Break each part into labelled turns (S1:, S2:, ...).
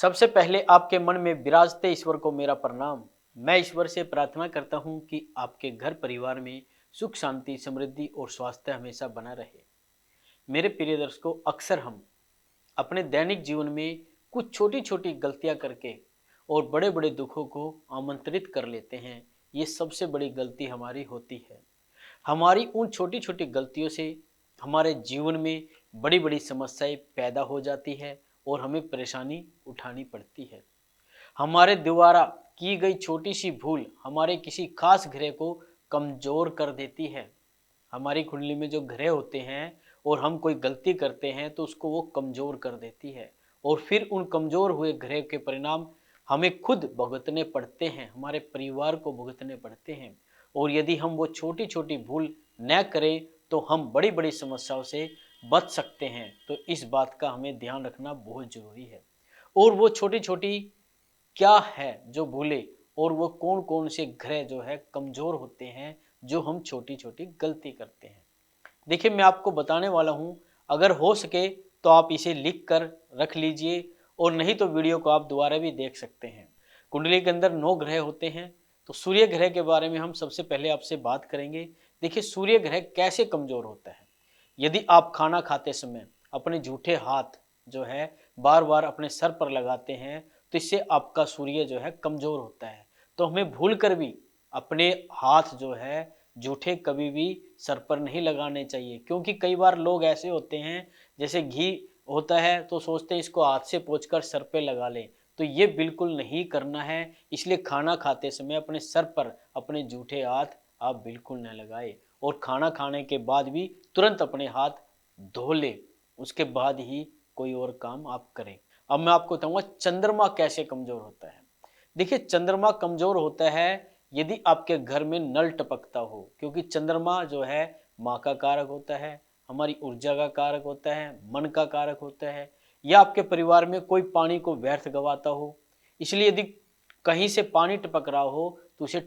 S1: सबसे पहले आपके मन में विराजते ईश्वर को मेरा प्रणाम। मैं ईश्वर से प्रार्थना करता हूँ कि आपके घर परिवार में सुख शांति समृद्धि और स्वास्थ्य हमेशा बना रहे। मेरे प्रिय दर्शकों, अक्सर हम अपने दैनिक जीवन में कुछ छोटी छोटी गलतियां करके और बड़े बड़े दुखों को आमंत्रित कर लेते हैं। ये सबसे बड़ी गलती हमारी होती है। हमारी उन छोटी छोटी गलतियों से हमारे जीवन में बड़ी बड़ी समस्याएं पैदा हो जाती है और हमें परेशानी उठानी पड़ती है। हमारे द्वारा की गई छोटी सी भूल हमारे किसी खास ग्रह को कमजोर कर देती है। हमारी कुंडली में जो ग्रह होते हैं और हम कोई गलती करते हैं तो उसको वो कमजोर कर देती है और फिर उन कमजोर हुए ग्रह के परिणाम हमें खुद भुगतने पड़ते हैं, हमारे परिवार को भुगतने पड़ते हैं। और यदि हम वो छोटी छोटी भूल न करें तो हम बड़ी बड़ी समस्याओं से बच सकते हैं। तो इस बात का हमें ध्यान रखना बहुत जरूरी है। और वो छोटी छोटी क्या है जो भूले और वो कौन कौन से ग्रह जो है कमजोर होते हैं जो हम छोटी छोटी गलती करते हैं। देखिए, मैं आपको बताने वाला हूं। अगर हो सके तो आप इसे लिख कर रख लीजिए और नहीं तो वीडियो को आप दोबारा भी देख सकते हैं। कुंडली के अंदर 9 ग्रह होते हैं। तो सूर्य ग्रह के बारे में हम सबसे पहले आपसे बात करेंगे। देखिए, सूर्य ग्रह कैसे कमजोर होता है। यदि आप खाना खाते समय अपने जूठे हाथ जो है बार बार अपने सर पर लगाते हैं तो इससे आपका सूर्य जो है कमजोर होता है। तो हमें भूल कर भी अपने हाथ जो है जूठे कभी भी सर पर नहीं लगाने चाहिए, क्योंकि कई बार लोग ऐसे होते हैं जैसे घी होता है तो सोचते हैं इसको हाथ से पोंछकर सर पे लगा लें। तो ये बिल्कुल नहीं करना है। इसलिए खाना खाते समय अपने सर पर अपने जूठे हाथ आप बिल्कुल न लगाए और खाना खाने के बाद भी तुरंत अपने हाथ धो ले, उसके बाद ही कोई और काम आप करें। अब मैं आपको बताऊंगा चंद्रमा कैसे कमजोर होता है। देखिए, चंद्रमा कमजोर होता है यदि आपके घर में नल टपकता हो, क्योंकि चंद्रमा जो है माँ का कारक होता है, हमारी ऊर्जा का कारक होता है, मन का कारक होता है। या आपके परिवार में कोई पानी को व्यर्थ गवाता हो। इसलिए यदि कहीं से पानी टपक रहा हो तो उसे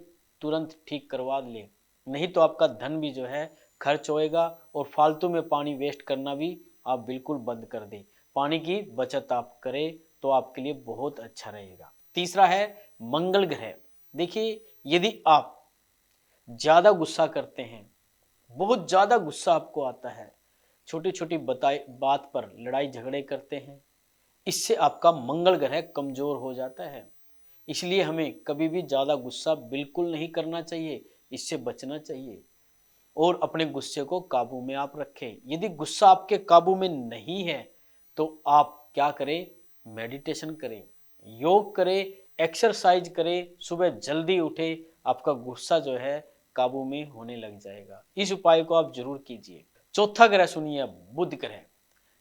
S1: तुरंत ठीक करवा ले, नहीं तो आपका धन भी जो है खर्च होएगा और फालतू में पानी वेस्ट करना भी आप बिल्कुल बंद कर दें। पानी की बचत आप करें तो आपके लिए बहुत अच्छा रहेगा। तीसरा है मंगल ग्रह। देखिए, यदि आप ज्यादा गुस्सा करते हैं, बहुत ज्यादा गुस्सा आपको आता है, छोटी छोटी बताई बात पर लड़ाई झगड़े करते हैं, इससे आपका मंगल ग्रह कमजोर हो जाता है। इसलिए हमें कभी भी ज्यादा गुस्सा बिल्कुल नहीं करना चाहिए, इससे बचना चाहिए और अपने गुस्से को काबू में आप रखें। यदि गुस्सा आपके काबू में नहीं है तो आप क्या करें, मेडिटेशन करें, योग करें, एक्सरसाइज करें, सुबह जल्दी उठे, आपका गुस्सा जो है काबू में होने लग जाएगा। इस उपाय को आप जरूर कीजिए। चौथा ग्रह सुनिए, बुध ग्रह।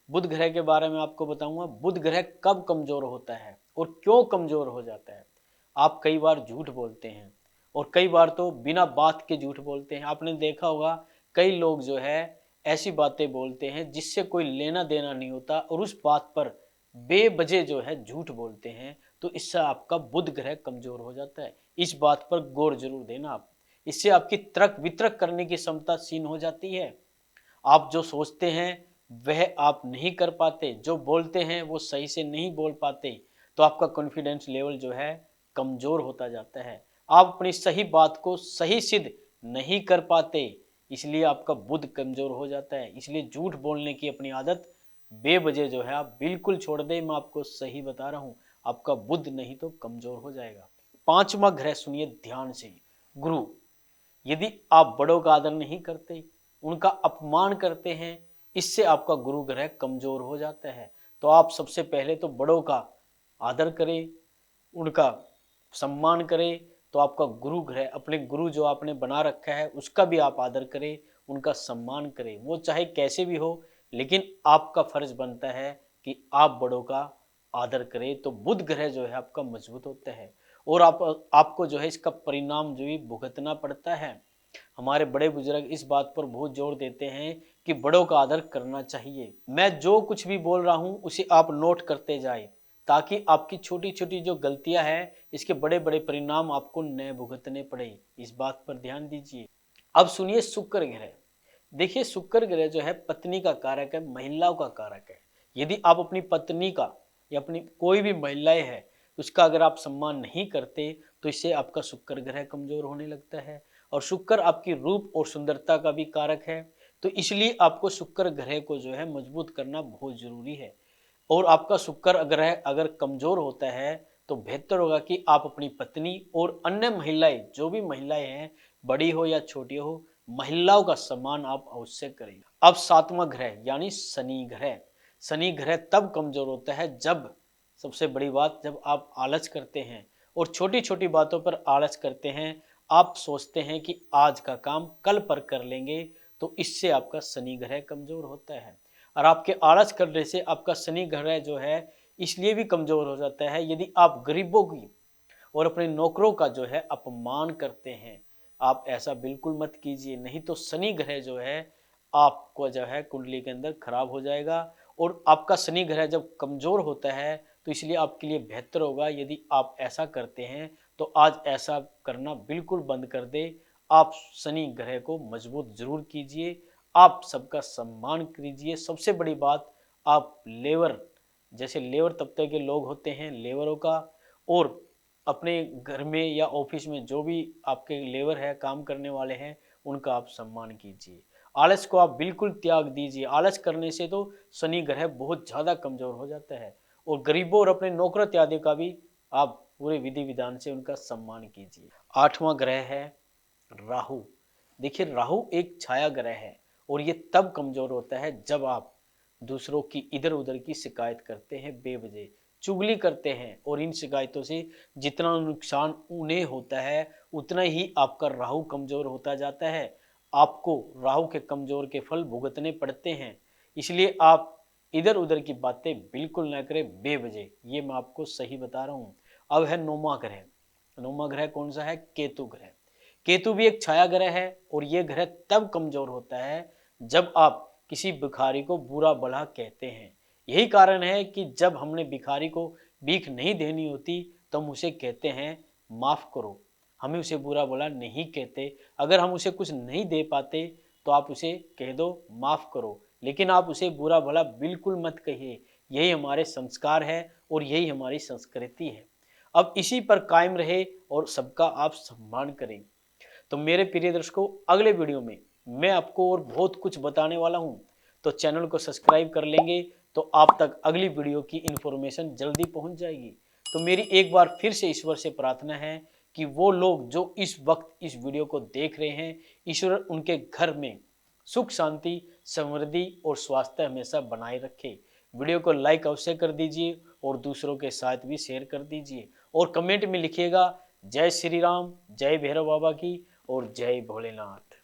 S1: बुध ग्रह के बारे में आपको बताऊंगा बुध ग्रह कब कमजोर होता है और क्यों कमजोर हो जाता है। आप कई बार झूठ बोलते हैं और कई बार तो बिना बात के झूठ बोलते हैं। आपने देखा होगा कई लोग जो है ऐसी बातें बोलते हैं जिससे कोई लेना देना नहीं होता और उस बात पर बेवजह जो है झूठ बोलते हैं। तो इससे आपका बुध ग्रह कमजोर हो जाता है। इस बात पर गौर जरूर देना आप। इससे आपकी तर्क वितर्क करने की क्षमता क्षीण हो जाती है। आप जो सोचते हैं वह आप नहीं कर पाते, जो बोलते हैं वो सही से नहीं बोल पाते। तो आपका कॉन्फिडेंस लेवल जो है कमजोर होता जाता है। आप अपनी सही बात को सही सिद्ध नहीं कर पाते, इसलिए आपका बुध कमजोर हो जाता है। इसलिए झूठ बोलने की अपनी आदत बेवजह जो है आप बिल्कुल छोड़ दें। मैं आपको सही बता रहा हूं, आपका बुध नहीं तो कमजोर हो जाएगा। पांचवा ग्रह सुनिए ध्यान से, गुरु। यदि आप बड़ों का आदर नहीं करते, उनका अपमान करते हैं, इससे आपका गुरु ग्रह कमजोर हो जाता है। तो आप सबसे पहले तो बड़ों का आदर करें, उनका सम्मान करें। तो आपका गुरु ग्रह, अपने गुरु जो आपने बना रखा है उसका भी आप आदर करें, उनका सम्मान करें। वो चाहे कैसे भी हो, लेकिन आपका फर्ज बनता है कि आप बड़ों का आदर करें। तो बुध ग्रह जो है आपका मजबूत होता है और आपको जो है इसका परिणाम जो है भुगतना पड़ता है। हमारे बड़े बुजुर्ग इस बात पर बहुत जोर देते हैं कि बड़ों का आदर करना चाहिए। मैं जो कुछ भी बोल रहा हूं उसे आप नोट करते जाए, ताकि आपकी छोटी छोटी जो गलतियां हैं इसके बड़े बड़े परिणाम आपको न भुगतने पड़े। इस बात पर ध्यान दीजिए। अब सुनिए शुक्र ग्रह। देखिए, शुक्र ग्रह जो है पत्नी का कारक है, महिलाओं का कारक है। यदि आप अपनी पत्नी का या अपनी कोई भी महिलाएं है, उसका अगर आप सम्मान नहीं करते तो इससे आपका शुक्र ग्रह कमजोर होने लगता है। और शुक्र आपकी रूप और सुंदरता का भी कारक है, तो इसलिए आपको शुक्र ग्रह को जो है मजबूत करना बहुत जरूरी है। और आपका शुक्र ग्रह अगर कमजोर होता है तो बेहतर होगा कि आप अपनी पत्नी और अन्य महिलाएं, जो भी महिलाएं हैं, बड़ी हो या छोटी हो, महिलाओं का सम्मान आप अवश्य करें। अब सातवां ग्रह यानी शनि ग्रह। शनि ग्रह तब कमजोर होता है जब, सबसे बड़ी बात, जब आप आलस करते हैं और छोटी छोटी बातों पर आलस करते हैं। आप सोचते हैं कि आज का काम कल पर कर लेंगे, तो इससे आपका शनि ग्रह कमजोर होता है। और आपके आलस करने से आपका शनि ग्रह जो है इसलिए भी कमजोर हो जाता है, यदि आप गरीबों की और अपने नौकरों का जो है अपमान करते हैं। आप ऐसा बिल्कुल मत कीजिए, नहीं तो शनि ग्रह जो है आपको जो है कुंडली के अंदर खराब हो जाएगा। और आपका शनि ग्रह जब कमजोर होता है तो इसलिए आपके लिए बेहतर होगा, यदि आप ऐसा करते हैं तो आज ऐसा करना बिल्कुल बंद कर दे। आप शनि ग्रह को मजबूत जरूर कीजिए, आप सबका सम्मान कीजिए। सबसे बड़ी बात, आप लेबर, जैसे लेबर तबके के लोग होते हैं, लेबरों का, और अपने घर में या ऑफिस में जो भी आपके लेबर है, काम करने वाले हैं, उनका आप सम्मान कीजिए। आलस को आप बिल्कुल त्याग दीजिए। आलस करने से तो शनि ग्रह बहुत ज़्यादा कमज़ोर हो जाता है। और गरीबों और अपने नौकर इत्यादि का भी आप पूरे विधि विधान से उनका सम्मान कीजिए। आठवां ग्रह है राहु। देखिए, राहु एक छाया ग्रह है और ये तब कमज़ोर होता है जब आप दूसरों की इधर उधर की शिकायत करते हैं, बेवजह चुगली करते हैं, और इन शिकायतों से जितना नुकसान उन्हें होता है उतना ही आपका राहु कमजोर होता जाता है। आपको राहु के कमजोर के फल भुगतने पड़ते हैं। इसलिए आप इधर उधर की बातें बिल्कुल ना करें बेवजह, ये मैं आपको सही बता रहा हूँ। अब है नौवां ग्रह। नौवां ग्रह कौन सा है? केतु ग्रह। केतु भी एक छाया ग्रह है और ये ग्रह तब कमजोर होता है जब आप किसी भिखारी को बुरा भला कहते हैं। यही कारण है कि जब हमने भिखारी को भीख नहीं देनी होती तो हम उसे कहते हैं माफ करो, हमें उसे बुरा भला नहीं कहते। अगर हम उसे कुछ नहीं दे पाते तो आप उसे कह दो माफ करो, लेकिन आप उसे बुरा भला बिल्कुल मत कहिए। यही हमारे संस्कार है और यही हमारी संस्कृति है। अब इसी पर कायम रहे और सबका आप सम्मान करें। तो मेरे प्रिय दर्शकों, अगले वीडियो में मैं आपको और बहुत कुछ बताने वाला हूं, तो चैनल को सब्सक्राइब कर लेंगे तो आप तक अगली वीडियो की इन्फॉर्मेशन जल्दी पहुंच जाएगी। तो मेरी एक बार फिर से ईश्वर से प्रार्थना है कि वो लोग जो इस वक्त इस वीडियो को देख रहे हैं, ईश्वर उनके घर में सुख शांति समृद्धि और स्वास्थ्य हमेशा बनाए रखे। वीडियो को लाइक अवश्य कर दीजिए और दूसरों के साथ भी शेयर कर दीजिए, और कमेंट में लिखिएगा जय श्री राम, जय भैरव बाबा की, और जय भोलेनाथ।